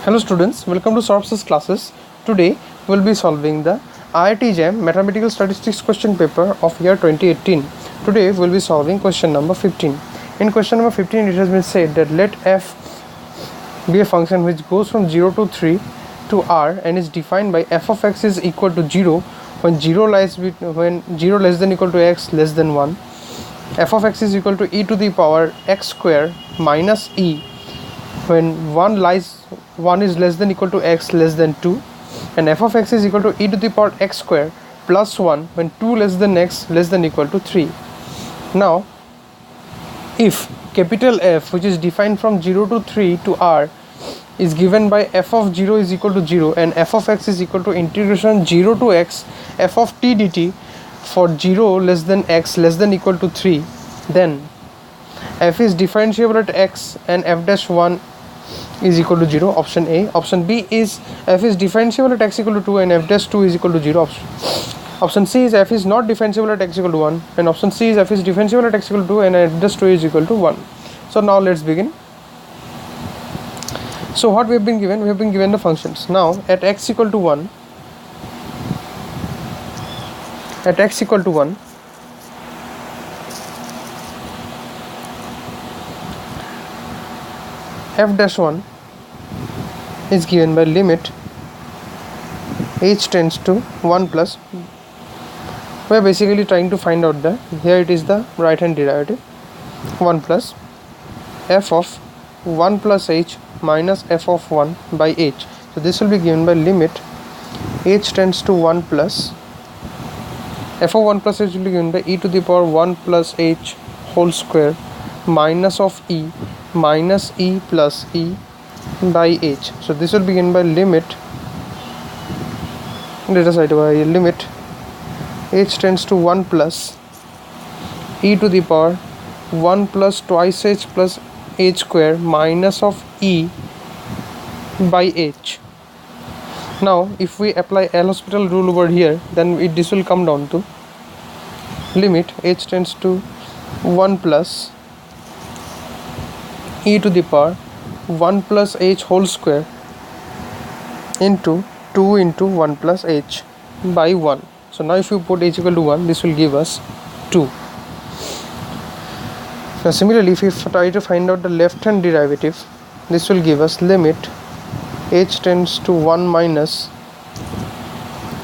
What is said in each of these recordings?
Hello students, welcome to Sources classes. Today we will be solving the IIT JAM Mathematical Statistics question paper of year 2018. Today we will be solving question number 15. In question number 15 it has been said that let f be a function which goes from 0 to 3 to r and is defined by f of x is equal to 0 when 0 less than equal to x less than 1. F of x is equal to e to the power x square minus e when 1 is less than equal to x less than 2, and f of x is equal to e to the power x square plus 1 when 2 less than x less than equal to 3. Now if capital F, which is defined from 0 to 3 to r, is given by f of 0 is equal to 0 and f of x is equal to integration 0 to x f of t dt for 0 less than x less than equal to 3, then f is differentiable at x and f dash 1 is equal to 0, option A. Option B is f is differentiable at x equal to 2 and f dash 2 is equal to 0. Option C is f is not differentiable at x equal to 1, and option C is f is differentiable at x equal to 2 and f dash 2 is equal to 1. So now let's begin. So what we have been given? We have been given the functions. Now at x equal to 1, f dash 1 is given by limit h tends to 1 plus, we are basically trying to find out the, here it is the right hand derivative, 1 plus f of 1 plus h minus f of 1 by h. So this will be given by limit h tends to 1 plus f of 1 plus h will be given by e to the power 1 plus h whole square minus of e minus e plus e by h. So this will be given by limit, let us write by limit h tends to 1 plus e to the power 1 plus twice h plus h square minus of e by h. Now if we apply L'Hospital rule over here, then this will come down to limit h tends to 1 plus e to the power 1 plus h whole square into 2 into 1 plus h by 1. So now if you put h equal to 1, this will give us 2. Now similarly, if we try to find out the left hand derivative, this will give us limit h tends to 1 minus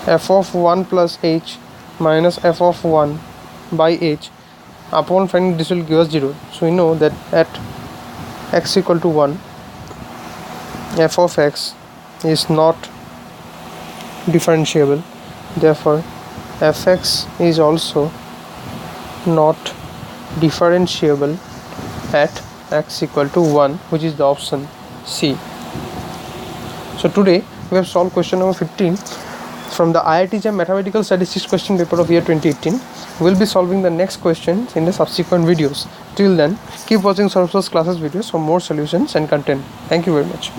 f of 1 plus h minus f of 1 by h. Upon finding this will give us 0. So we know that at x equal to 1, f of x is not differentiable, therefore fx is also not differentiable at x equal to 1, which is the option C. So today we have solved question number 15 from the IIT JAM Mathematical Statistics question paper of year 2018. We will be solving the next questions in the subsequent videos. Till then, keep watching Sources classes videos for more solutions and content. Thank you very much.